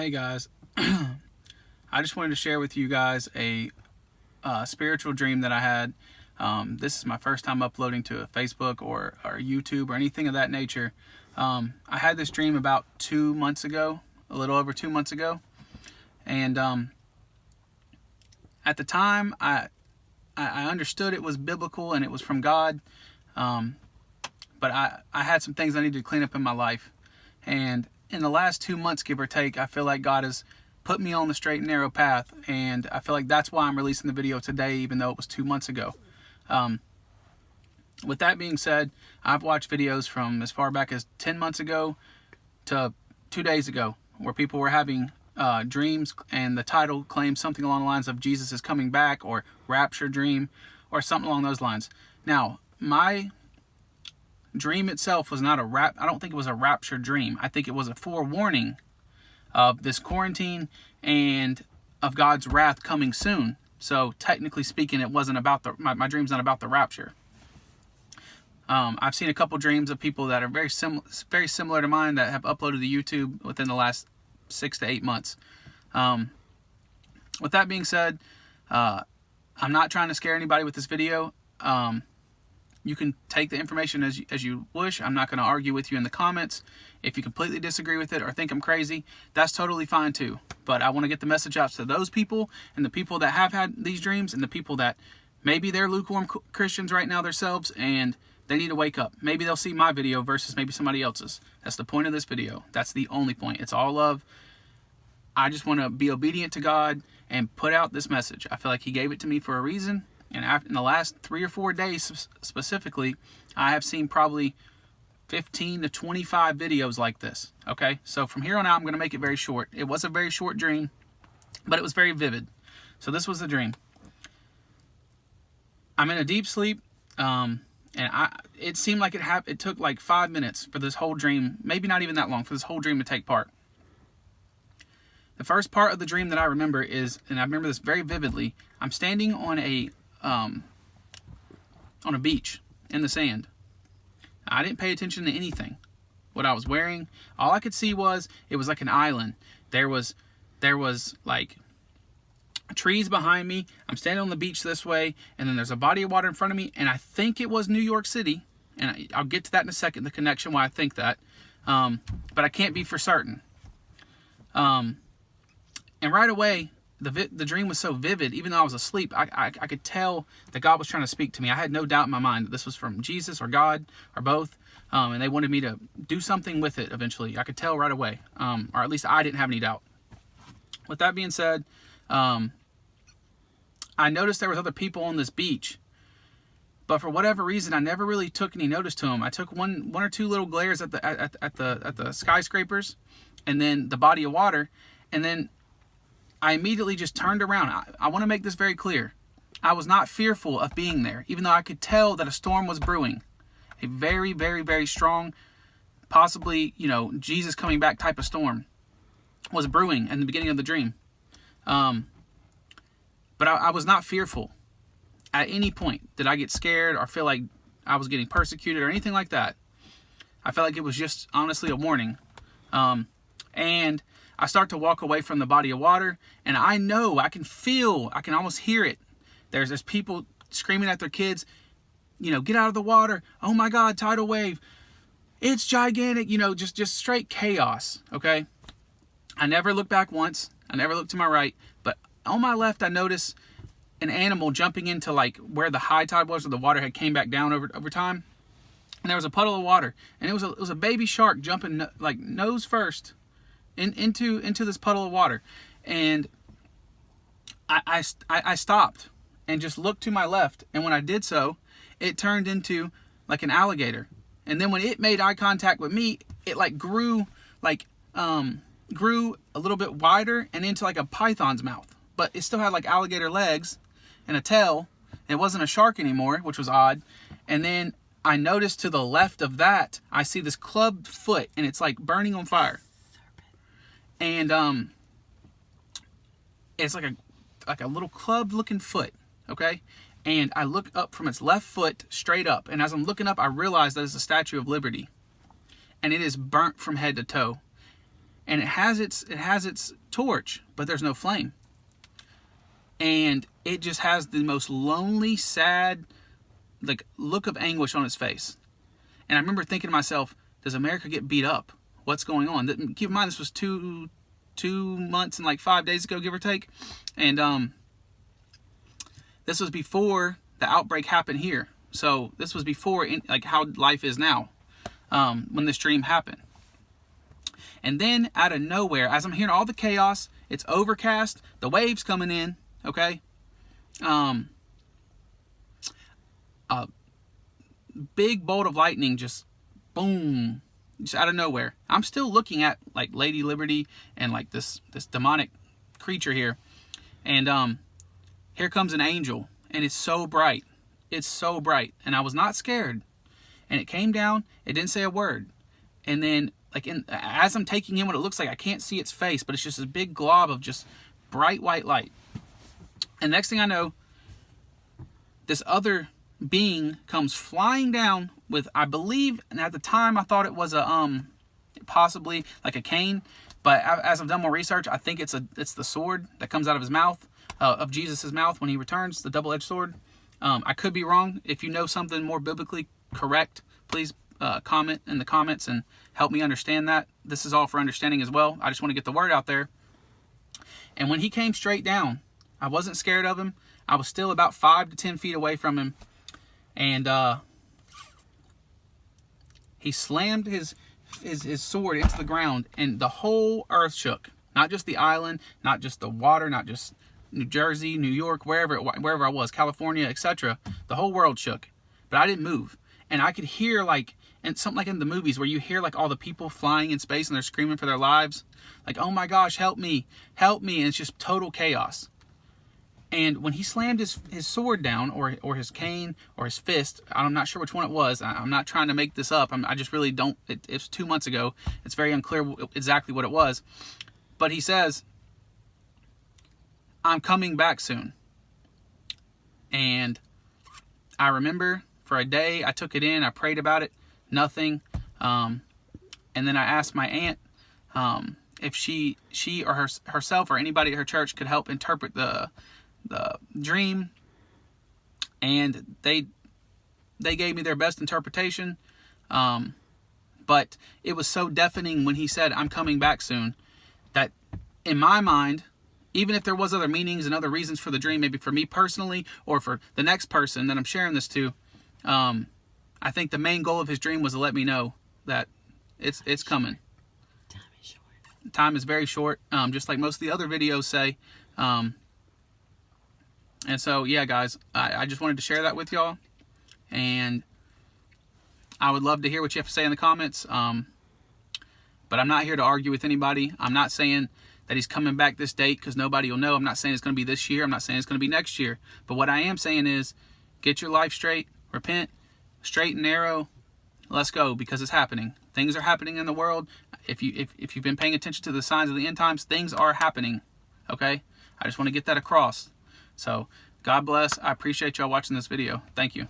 Hey guys, I just wanted to share with you guys a spiritual dream that I had. This is my first time uploading to a Facebook or YouTube or anything of that nature. I had this dream about 2 months ago, a little over 2 months ago, and at the time I understood it was biblical and it was from God, but I had some things I needed to clean up in my life, and in the last 2 months, give or take, I feel like God has put me on the straight and narrow path, and I feel like that's why I'm releasing the video today, even though it was 2 months ago. With that being said, I've watched videos from as far back as 10 months ago to 2 days ago, where people were having dreams, and the title claims something along the lines of Jesus is coming back, or rapture dream, or something along those lines. Now, my dream itself was not I don't think it was a rapture dream. I think it was a forewarning of this quarantine and of God's wrath coming soon. So technically speaking, it wasn't about my dream's not about the rapture. I've seen a couple dreams of people that are very similar to mine that have uploaded to YouTube within the last 6 to 8 months. With that being said, I'm not trying to scare anybody with this video. You can take the information as you wish. I'm not going to argue with you in the comments. If you completely disagree with it or think I'm crazy, that's totally fine too. But I want to get the message out to those people, and the people that have had these dreams, and the people that maybe they're lukewarm Christians right now themselves and they need to wake up. Maybe they'll see my video versus maybe somebody else's. That's the point of this video. That's the only point. It's all love. I just want to be obedient to God and put out this message. I feel like He gave it to me for a reason. And in the last 3 or 4 days specifically, I have seen probably 15 to 25 videos like this. Okay, so from here on out, I'm going to make it very short. It was a very short dream, but it was very vivid. So this was the dream. I'm in a deep sleep, and it seemed like it took like 5 minutes for this whole dream, maybe not even that long, for this whole dream to take part. The first part of the dream that I remember is, and I remember this very vividly, I'm standing on a beach in the sand. I didn't pay attention to anything, what I was wearing. All I could see was it was like an island. There was like trees behind me. I'm standing on the beach this way, and then there's a body of water in front of me, and I think it was New York City, and I'll get to that in a second, the connection why I think that, but I can't be for certain. And right away, the dream was so vivid, even though I was asleep, I could tell that God was trying to speak to me. I had no doubt in my mind that this was from Jesus or God or both, and they wanted me to do something with it eventually. I could tell right away, or at least I didn't have any doubt. With that being said, I noticed there was other people on this beach, but for whatever reason, I never really took any notice to them. I took one or two little glares at the skyscrapers, and then the body of water, and then I immediately just turned around. I want to make this very clear. I was not fearful of being there, even though I could tell that a storm was brewing. A very, very, very strong, possibly, Jesus coming back type of storm was brewing in the beginning of the dream. But I was not fearful. At any point did I get scared or feel like I was getting persecuted or anything like that. I felt like it was just honestly a warning. And I start to walk away from the body of water, and I know, I can almost hear it. There's people screaming at their kids, get out of the water. Oh my God, tidal wave. It's gigantic, just straight chaos, okay? I never looked back once. I never looked to my right, but on my left, I noticed an animal jumping into like where the high tide was, where the water had came back down over time. And there was a puddle of water, and it was a baby shark jumping like nose first into this puddle of water. And I stopped and just looked to my left, and when I did so, it turned into like an alligator. And then when it made eye contact with me, it like grew a little bit wider and into like a python's mouth, but it still had like alligator legs and a tail. It wasn't a shark anymore, which was odd. And then I noticed to the left of that, I see this clubbed foot, and it's like burning on fire. And it's like a little club looking foot, okay? And I look up from its left foot straight up, and as I'm looking up, I realize that it's the Statue of Liberty, and it is burnt from head to toe. and it has its torch, but there's no flame. And it just has the most lonely, sad, like, look of anguish on its face. And I remember thinking to myself, does America get beat up? What's going on? Keep in mind, this was two months and like 5 days ago, give or take. And this was before the outbreak happened here. So this was before like how life is now, when this dream happened. And then out of nowhere, as I'm hearing all the chaos, it's overcast, the waves coming in, okay? A big bolt of lightning just boom, just out of nowhere. I'm still looking at like Lady Liberty and like this demonic creature here. And here comes an angel, and it's so bright. It's so bright. And I was not scared. And it came down, it didn't say a word. And then like as I'm taking in what it looks like, I can't see its face, but it's just a big glob of just bright white light. And next thing I know, this other being comes flying down with, I believe, and at the time I thought it was a possibly like a cane, but as I've done more research, I think it's the sword that comes out of his mouth, of Jesus's mouth when he returns, the double-edged sword. I could be wrong. If you know something more biblically correct, please comment in the comments and help me understand that. This is all for understanding as well. I just want to get the word out there. And when he came straight down, I wasn't scared of him. I was still about 5 to 10 feet away from him. And he slammed his sword into the ground, and the whole earth shook. Not just the island, not just the water, not just New Jersey, New York, wherever I was, California, etc. The whole world shook. But I didn't move. And I could hear like, and something like in the movies where you hear like all the people flying in space and they're screaming for their lives. Like, oh my gosh, help me, help me. And it's just total chaos. And when he slammed his sword down, or his cane, or his fist, I'm not sure which one it was. I'm not trying to make this up. I just really don't. It's 2 months ago. It's very unclear exactly what it was. But he says, I'm coming back soon. And I remember for a day, I took it in. I prayed about it. Nothing. And then I asked my aunt if she or herself or anybody at her church could help interpret the dream, and they gave me their best interpretation, but it was so deafening when he said, I'm coming back soon, that in my mind, even if there was other meanings and other reasons for the dream, maybe for me personally or for the next person that I'm sharing this to, I think the main goal of his dream was to let me know that it's coming. Time is short. Time is very short, just like most of the other videos say. And so, yeah, guys, I just wanted to share that with y'all. And I would love to hear what you have to say in the comments. But I'm not here to argue with anybody. I'm not saying that he's coming back this date because nobody will know. I'm not saying it's going to be this year. I'm not saying it's going to be next year. But what I am saying is, get your life straight, repent, straight and narrow. Let's go, because it's happening. Things are happening in the world. If you've been paying attention to the signs of the end times, things are happening. Okay? I just want to get that across. So, God bless. I appreciate y'all watching this video. Thank you.